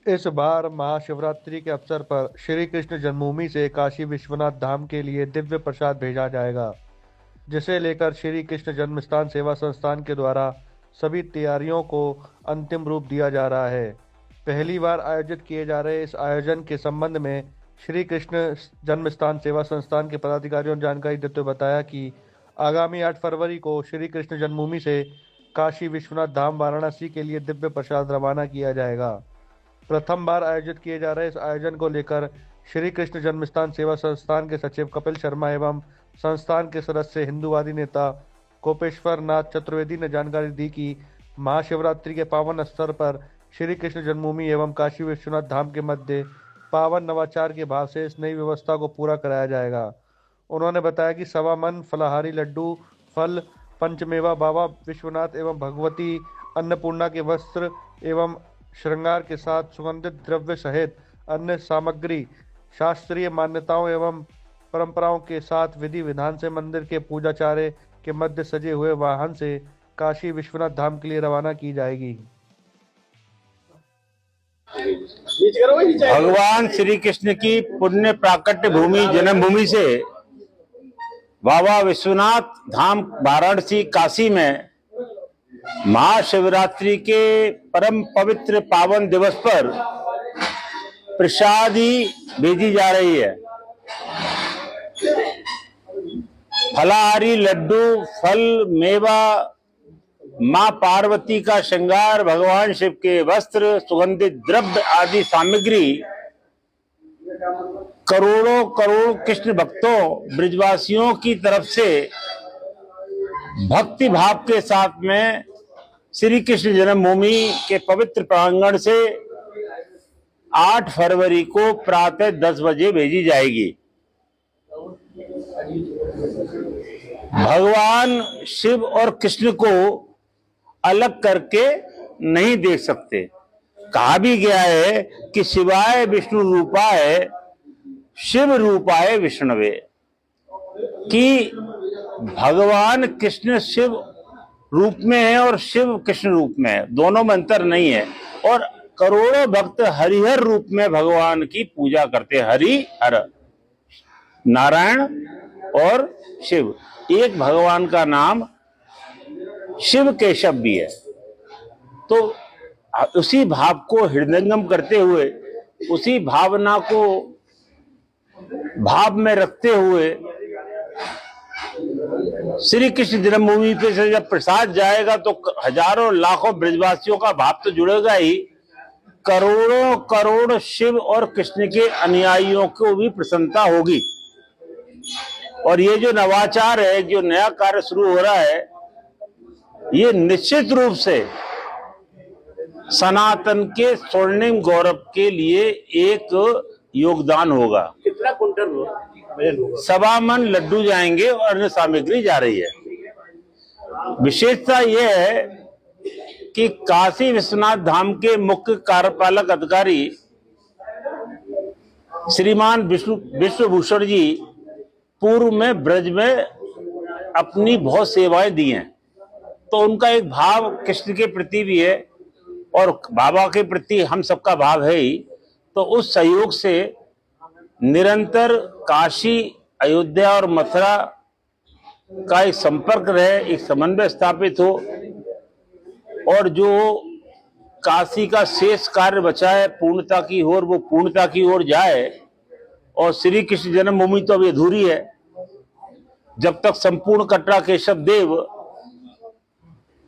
इस बार महाशिवरात्रि के अवसर पर श्री कृष्ण जन्मभूमि से काशी विश्वनाथ धाम के लिए दिव्य प्रसाद भेजा जाएगा, जिसे लेकर श्री कृष्ण जन्मस्थान सेवा संस्थान के द्वारा सभी तैयारियों को अंतिम रूप दिया जा रहा है। पहली बार आयोजित किए जा रहे इस आयोजन के संबंध में श्री कृष्ण जन्मस्थान सेवा संस्थान के पदाधिकारियों ने जानकारी देते हुए बताया कि आगामी 8 फरवरी को श्री कृष्ण जन्मभूमि से काशी विश्वनाथ धाम वाराणसी के लिए दिव्य प्रसाद रवाना किया जाएगा। प्रथम बार आयोजित किए जा रहे इस आयोजन को लेकर श्री कृष्ण जन्मस्थान सेवा संस्थान के सचिव कपिल शर्मा एवं संस्थान के सदस्य हिंदूवादी नेता कोपेश्वर नाथ चतुर्वेदी ने जानकारी दी कि महाशिवरात्रि के पावन अवसर पर श्री कृष्ण जन्मभूमि एवं काशी विश्वनाथ धाम के मध्य पावन नवाचार के भाव से इस नई व्यवस्था को पूरा कराया जाएगा। उन्होंने बताया कि सवा मन फलाहारी लड्डू, फल, पंचमेवा बाबा विश्वनाथ एवं भगवती अन्नपूर्णा के वस्त्र एवं श्रृंगार के साथ सुगंधित द्रव्य सहित अन्य सामग्री शास्त्रीय मान्यताओं एवं परंपराओं के साथ विधि विधान से मंदिर के पूजाचार्य के मध्य सजे हुए वाहन से काशी विश्वनाथ धाम के लिए रवाना की जाएगी। भगवान श्री कृष्ण की पुण्य प्राकट्य भूमि जन्मभूमि से बाबा विश्वनाथ धाम वाराणसी काशी में महाशिवरात्रि के परम पवित्र पावन दिवस पर प्रसादी भेजी जा रही है। फलाहारी लड्डू, फल, मेवा, मां पार्वती का श्रृंगार, भगवान शिव के वस्त्र, सुगंधित द्रव्य आदि सामग्री करोड़ों करोड़ कृष्ण भक्तों ब्रजवासियों की तरफ से भक्ति भाव के साथ में श्री कृष्ण जन्मभूमि के पवित्र प्रांगण से 8 फरवरी को प्रातः 10 बजे भेजी जाएगी। भगवान शिव और कृष्ण को अलग करके नहीं देख सकते। कहा भी गया है कि शिवाय विष्णु रूपाय शिव रूपाय विष्णवे, कि भगवान कृष्ण शिव रूप में है और शिव कृष्ण रूप में है, दोनों में अंतर नहीं है। और करोड़ों भक्त हरिहर रूप में भगवान की पूजा करते हैं। हरि हर, नारायण और शिव, एक भगवान का नाम शिव केशव भी है। तो उसी भाव को हृदयंगम करते हुए, उसी भावना को भाव में रखते हुए श्री कृष्ण जन्मभूमि पे से जब प्रसाद जाएगा तो हजारों लाखों ब्रजवासियों का भाव तो जुड़ेगा ही, करोड़ों करोड़ शिव और कृष्ण के अनुयायियों को भी प्रसन्नता होगी। और ये जो नवाचार है, जो नया कार्य शुरू हो रहा है, ये निश्चित रूप से सनातन के स्वर्णिम गौरव के लिए एक योगदान होगा। कितना कुंटल होगा? सवा मन लड्डू जाएंगे और अन्य सामग्री जा रही है। विशेषता यह है कि काशी विश्वनाथ धाम के मुख्य कार्यपालक अधिकारी श्रीमान विश्वभूषण जी पूर्व में ब्रज में अपनी बहुत सेवाएं दी हैं, तो उनका एक भाव कृष्ण के प्रति भी है और बाबा के प्रति हम सबका भाव है ही। तो उस सहयोग से निरंतर काशी, अयोध्या और मथुरा का एक संपर्क रहे, एक समन्वय स्थापित हो और जो काशी का शेष कार्य बचा है पूर्णता की ओर, वो पूर्णता की ओर जाए। और श्री कृष्ण जन्मभूमि तो अभी अधूरी है। जब तक संपूर्ण कटरा केशव देव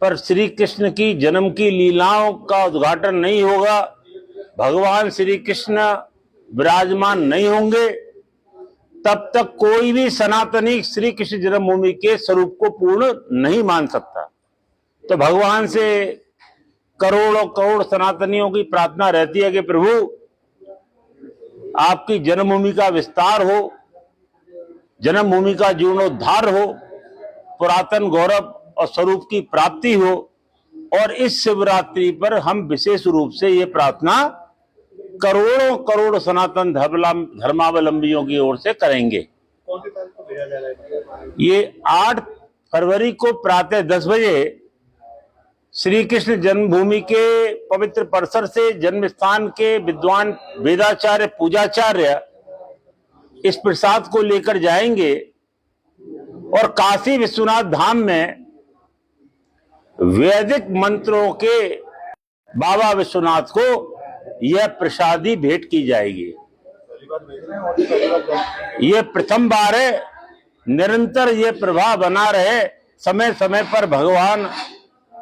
पर श्री कृष्ण की जन्म की लीलाओं का उद्घाटन नहीं होगा, भगवान श्री कृष्ण विराजमान नहीं होंगे, तब तक कोई भी सनातनी श्री कृष्ण जन्मभूमि के स्वरूप को पूर्ण नहीं मान सकता। तो भगवान से करोड़ों करोड़ सनातनियों की प्रार्थना रहती है कि प्रभु आपकी जन्मभूमि का विस्तार हो, जन्मभूमि का जीर्णोद्धार हो, पुरातन गौरव और स्वरूप की प्राप्ति हो। और इस शिवरात्रि पर हम विशेष रूप से ये प्रार्थना करोड़ों करोड़ सनातन धर्मावलंबियों की ओर से करेंगे। कौन सी तारीख को भेजा जा रहा है? ये 8 फरवरी को प्रातः 10 बजे श्री कृष्ण जन्मभूमि के पवित्र परिसर से जन्म स्थान के विद्वान वेदाचार्य पूजाचार्य इस प्रसाद को लेकर जाएंगे और काशी विश्वनाथ धाम में वैदिक मंत्रों के बाबा विश्वनाथ को यह प्रसादी भेंट की जाएगी। यह प्रथम बार है, निरंतर यह प्रभाव बना रहे, समय समय पर भगवान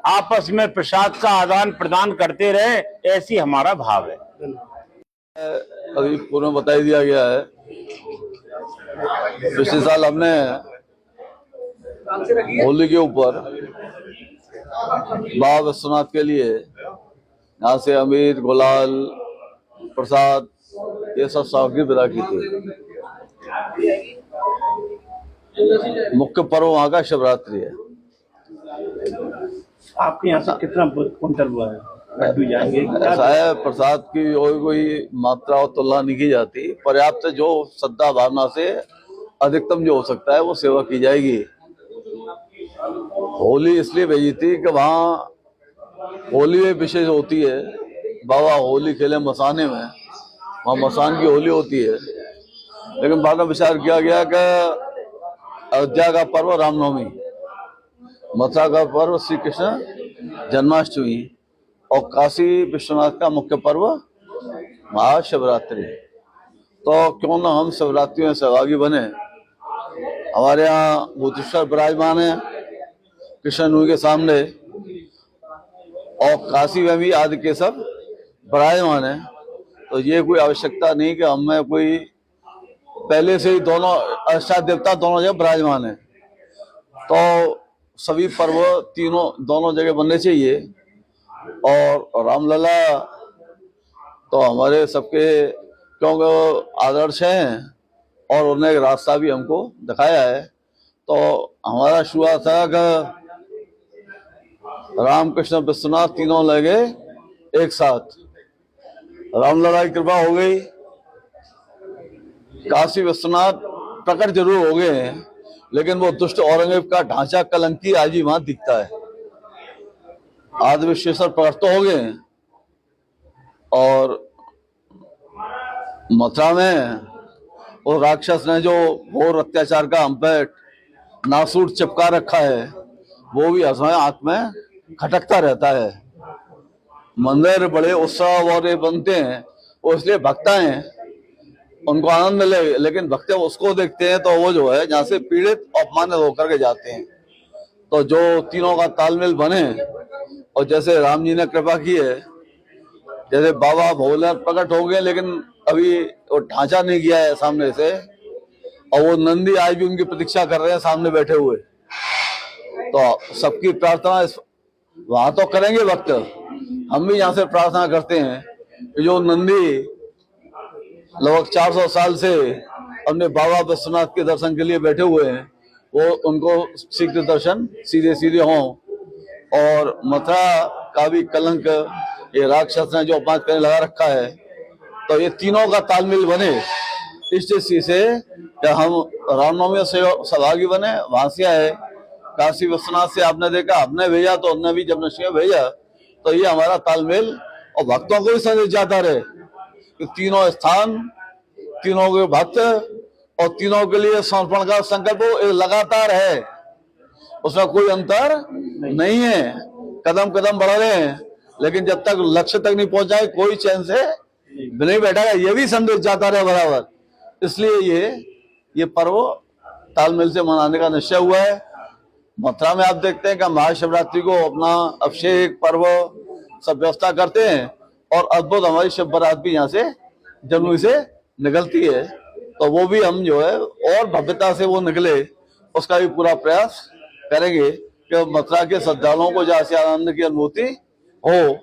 आपस में प्रसाद का आदान प्रदान करते रहे, ऐसी हमारा भाव है। अभी पूर्व में बता ही दिया गया है। पिछले साल हमने होली के ऊपर बाबा विश्वनाथ के लिए यहाँ से अमीर, गुलाल, प्रसाद ये सब सामग्री विदा की थी। मुख्य पर्व वहाँ का शिवरात्रि है। आपके यहाँ से कितना कुंटल हुआ है? लड्डू जाएंगे? ऐसा है, प्रसाद की कोई मात्रा और तुलना नहीं की जाती। पर्याप्त जो श्रद्धा भावना से अधिकतम जो हो सकता है वो सेवा की जाएगी। होली इसलिए भेजी थी कि वहाँ होली में विशेष होती है। बाबा होली खेले मसाने में, वहाँ मसान की होली होती है। लेकिन बाद में विचार किया गया कि अयोध्या का पर्व रामनवमी, मथुरा का पर्व श्री कृष्ण जन्माष्टमी और काशी विश्वनाथ का मुख्य पर्व महाशिवरात्रि। तो क्यों ना हम शिवरात्रि में सहभागी बने। हमारे यहाँ भूतेश्वर विराजमान है कृष्ण के सामने और काशी में भी आदि के सब विराजमान है। तो ये कोई आवश्यकता नहीं कि हमें कोई पहले से ही दोनों अधिष्ठान देवता दोनों जगह विराजमान है, तो सभी पर्व दोनों जगह बनने चाहिए। और रामलला तो हमारे सबके क्योंकि आदर्श हैं और उन्होंने एक रास्ता भी हमको दिखाया है। तो हमारा शुरुआत था कि राम कृष्ण विश्वनाथ तीनों लगे एक साथ। रामलला की कृपा हो गई, काशी विश्वनाथ प्रकट जरूर हो गए हैं, लेकिन वो दुष्ट औरंगजेब का ढांचा कलंकी आज भी वहां दिखता है। आदि विश्वेश्वर प्रकट तो हो गए हैं। और मथुरा में वो राक्षस ने जो घोर अत्याचार का हम पे नासूर चिपका रखा है, वो भी हमें आंख में खटकता रहता है। मंदिर बड़े उत्सव और बनते हैं, वो इसलिए भक्ता हैं, उनको आनंद मिले, लेकिन भक्त उसको देखते हैं तो वो जो है जहाँ से पीड़ित अपमानित होकर के जाते हैं। तो जो तीनों का तालमेल बने और जैसे राम जी ने कृपा की है, जैसे बाबा भोलेनाथ प्रकट हो गए लेकिन अभी वो ढांचा नहीं किया है सामने से, और वो नंदी आज भी उनकी प्रतीक्षा कर रहे हैं सामने बैठे हुए। तो सबकी प्रार्थना वहां तो करेंगे भक्त, हम भी यहाँ से प्रार्थना करते हैं कि जो नंदी लगभग 400 साल से अपने बाबा विश्वनाथ के दर्शन के लिए बैठे हुए हैं, वो उनको शीघ्र दर्शन सीधे सीधे हों। और मथुरा का भी कलंक ये राक्षस ने जो अपमान करने लगा रखा है, तो ये तीनों का तालमेल बने इस चीज से कि हम रामनवमी से सहभागी बने। वहां से आए काशी विश्वनाथ से, आपने देखा हमने भेजा तो उन्होंने भी जब नशे भेजा, तो ये हमारा तालमेल और भक्तों को भी संदेश जाता रहे कि तीनों स्थान, तीनों के भक्त और तीनों के लिए समर्पण का संकल्प लगातार है, उसमें कोई अंतर नहीं है। कदम कदम बढ़ रहे हैं, लेकिन जब तक लक्ष्य तक नहीं पहुंचाए कोई चैन से नहीं बैठा, ये भी संदेश जाता रहे बराबर। इसलिए ये पर्व तालमेल से मनाने का निश्चय हुआ है। मथुरा में आप देखते हैं कि महाशिवरात्रि को अपना अभिषेक पर्व सब व्यवस्था करते हैं और अद्भुत हमारी शिव बारात भी यहाँ से जमुई से निकलती है। तो वो भी हम जो है और भव्यता से वो निकले, उसका भी पूरा प्रयास करेंगे कि मथुरा के श्रद्धालुओं को जहाँ से आनंद की अनुभूति हो,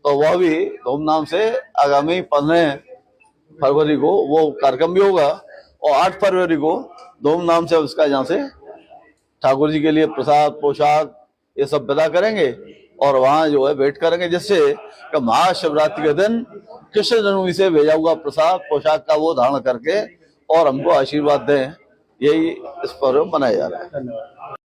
तो वह भी धूमधाम से आगामी 15 फरवरी को वो कार्यक्रम भी होगा और 8 फरवरी को धूमधाम से उसका जहाँ से ठाकुर जी के लिए प्रसाद, पोशाक ये सब विदा करेंगे और वहाँ जो है भेंट करेंगे, जिससे कि महाशिवरात्रि के दिन कृष्ण जन्मभूमि से भेजा हुआ प्रसाद पोशाक का वो धारण करके और हमको आशीर्वाद दें। यही इस पर्व मनाया जा रहा है।